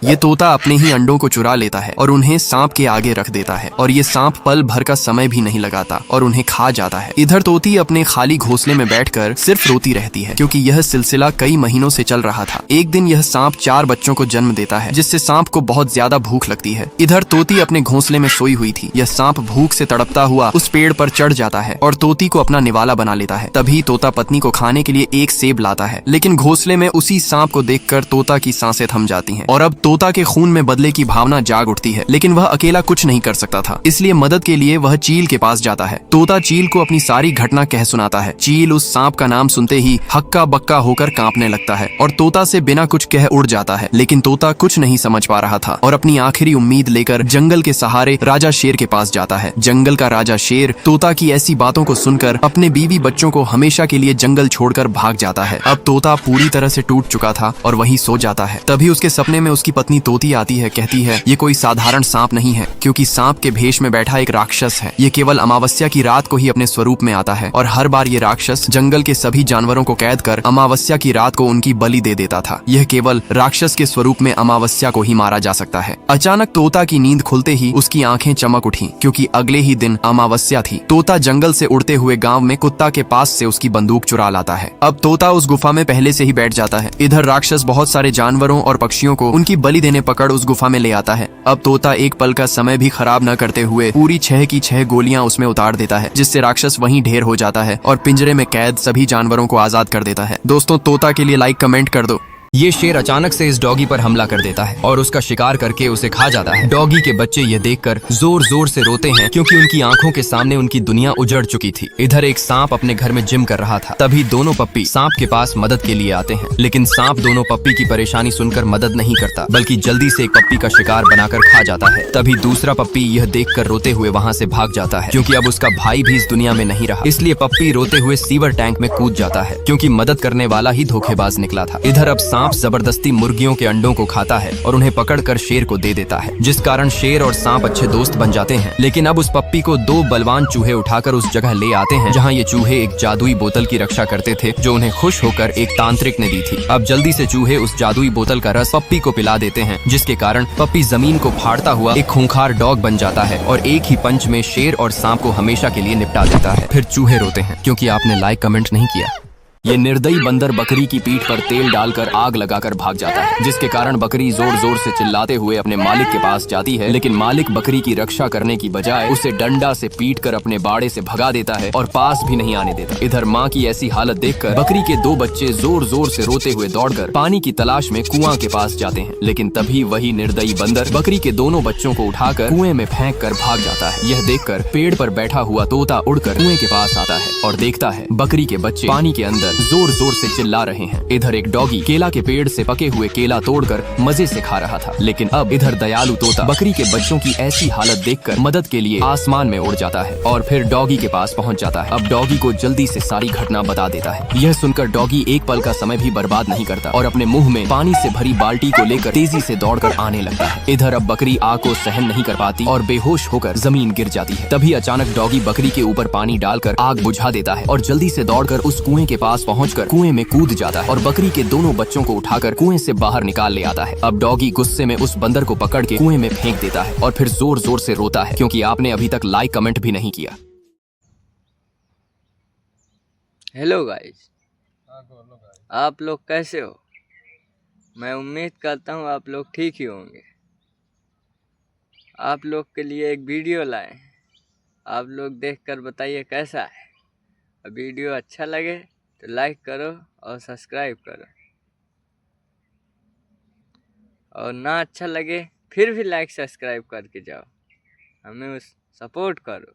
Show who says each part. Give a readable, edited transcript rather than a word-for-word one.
Speaker 1: ये तोता अपने ही अंडों को चुरा लेता है और उन्हें सांप के आगे रख देता है और ये सांप पल भर का समय भी नहीं लगाता और उन्हें खा जाता है। इधर तोती अपने खाली घोंसले में बैठकर सिर्फ रोती रहती है क्योंकि यह सिलसिला कई महीनों से चल रहा था। एक दिन यह सांप 4 बच्चों को जन्म देता है जिससे सांप को बहुत ज्यादा भूख लगती है। इधर तोती अपने घोंसले में सोई हुई थी। यह सांप भूख से तड़पता हुआ उस पेड़ पर चढ़ जाता है और तोती को अपना निवाला बना लेता है। तभी तोता पत्नी को खाने के लिए एक सेब लाता है, लेकिन घोंसले में उसी सांप को देखकर तोता की सांसें थम जाती हैं और अब तोता के खून में बदले की भावना जाग उठती है। लेकिन वह अकेला कुछ नहीं कर सकता था, इसलिए मदद के लिए वह चील के पास जाता है। तोता चील को अपनी सारी घटना कह सुनाता है। चील उस सांप का नाम सुनते ही हक्का बक्का होकर कांपने लगता है और तोता से बिना कुछ कह उड़ जाता है। लेकिन तोता कुछ नहीं समझ पा रहा था और अपनी आखिरी उम्मीद लेकर जंगल के सहारे राजा शेर के पास जाता है। जंगल का राजा शेर तोता की ऐसी बातों को सुनकर अपने बीवी बच्चों को हमेशा के लिए जंगल छोड़कर भाग जाता है। अब तोता पूरी तरह से टूट चुका था और वहीं सो जाता है। तभी उसके सपने में उसकी पत्नी तोती आती है। कहती है ये कोई साधारण सांप नहीं है, क्योंकि सांप के भेष में बैठा एक राक्षस है। ये केवल अमावस्या की रात को ही अपने स्वरूप में आता है और हर बार ये राक्षस जंगल के सभी जानवरों को कैद कर अमावस्या की रात को उनकी बलि दे देता था। यह केवल राक्षस के स्वरूप में अमावस्या को ही मारा जा सकता है। अचानक तोता की नींद खुलते ही उसकी आंखें चमक उठी, क्योंकि अगले ही दिन अमावस्या थी। तोता जंगल से उड़ते हुए गांव में कुत्ता के पास से उसकी बंदूक चुरा लाता है। अब तोता उस गुफा में पहले से ही बैठ जाता है। इधर राक्षस बहुत सारे जानवरों और पक्षियों को उनकी बलि देने पकड़ उस गुफा में ले आता है। अब तोता एक पल का समय भी खराब न करते हुए पूरी 6 की 6 गोलियां उसमें उतार देता है, जिससे राक्षस वहीं ढेर हो जाता है और पिंजरे में कैद सभी जानवरों को आजाद कर देता है। दोस्तों, तोता के लिए लाइक कमेंट कर दो।
Speaker 2: ये शेर अचानक से इस डॉगी पर हमला कर देता है और उसका शिकार करके उसे खा जाता है। डॉगी के बच्चे ये देखकर जोर जोर से रोते हैं, क्योंकि उनकी आंखों के सामने उनकी दुनिया उजड़ चुकी थी। इधर एक सांप अपने घर में जिम कर रहा था। तभी दोनों पप्पी सांप के पास मदद के लिए आते हैं, लेकिन सांप दोनों पप्पी की परेशानी सुनकर मदद नहीं करता, बल्कि जल्दी से एक पप्पी का शिकार बनाकर खा जाता है। तभी दूसरा पप्पी यह देखकर रोते हुए वहाँ से भाग जाता है, क्योंकि अब उसका भाई भी इस दुनिया में नहीं रहा। इसलिए पप्पी रोते हुए सीवर टैंक में कूद जाता है, क्योंकि मदद करने वाला ही धोखेबाज निकला था। इधर अब सांप जबरदस्ती मुर्गियों के अंडों को खाता है और उन्हें पकड़कर शेर को दे देता है, जिस कारण शेर और सांप अच्छे दोस्त बन जाते हैं। लेकिन अब उस पप्पी को 2 बलवान चूहे उठाकर उस जगह ले आते हैं जहां ये चूहे एक जादुई बोतल की रक्षा करते थे, जो उन्हें खुश होकर एक तांत्रिक ने दी थी। अब जल्दी से चूहे उस जादुई बोतल का रस पप्पी को पिला देते हैं, जिसके कारण पप्पी जमीन को फाड़ता हुआ एक खूंखार डॉग बन जाता है और एक ही पंच में शेर और सांप को हमेशा के लिए निपटा देता है। फिर चूहे रोते हैं, क्योंकि आपने लाइक कमेंट नहीं किया। ये निर्दयी बंदर बकरी की पीठ पर तेल डालकर आग लगाकर भाग जाता है, जिसके कारण बकरी जोर जोर से चिल्लाते हुए अपने मालिक के पास जाती है। लेकिन मालिक बकरी की रक्षा करने की बजाय उसे डंडा से पीटकर अपने बाड़े से भगा देता है और पास भी नहीं आने देता। इधर माँ की ऐसी हालत देखकर बकरी के 2 बच्चे जोर जोर से रोते हुए दौड़कर पानी की तलाश में कुआं के पास जाते हैं। लेकिन तभी वही निर्दयी बंदर बकरी के दोनों बच्चों को उठाकर कुएं में फेंक कर भाग जाता है। यह देखकर पेड़ पर बैठा हुआ तोता उड़कर कुएं के पास आता है और देखता है बकरी के बच्चे पानी के अंदर जोर जोर से चिल्ला रहे हैं। इधर एक डॉगी केला के पेड़ से पके हुए केला तोड़कर मजे से खा रहा था। लेकिन अब इधर दयालु तोता बकरी के बच्चों की ऐसी हालत देखकर मदद के लिए आसमान में उड़ जाता है और फिर डॉगी के पास पहुंच जाता है। अब डॉगी को जल्दी से सारी घटना बता देता है। यह सुनकर डॉगी एक पल का समय भी बर्बाद नहीं करता और अपने मुंह में पानी से भरी बाल्टी को लेकर तेजी से दौड़कर आने लगता है। इधर अब बकरी आग को सहन नहीं कर पाती और बेहोश होकर जमीन गिर जाती है। तभी अचानक डॉगी बकरी के ऊपर पानी डालकर आग बुझा देता है और जल्दी से दौड़कर उस कुएं के पास पहुंचकर कुएं में कूद जाता है और बकरी के दोनों बच्चों को उठाकर कुएं से बाहर निकाल ले आता है। अब डॉगी गुस्से में उस बंदर को पकड़ के कुएं में फेंक देता है और फिर जोर जोर से रोता है, क्योंकि आपने अभी तक लाइक कमेंट भी नहीं किया।
Speaker 3: हेलो गाइस, आप लोग कैसे हो? मैं उम्मीद करता हूँ आप लोग ठीक ही होंगे। आप लोग के लिए एक वीडियो लाए, आप लोग देखकर बताइए कैसा है। वीडियो अच्छा लगे तो लाइक करो और सब्सक्राइब करो, और ना अच्छा लगे फिर भी लाइक सब्सक्राइब करके जाओ, हमें सपोर्ट करो।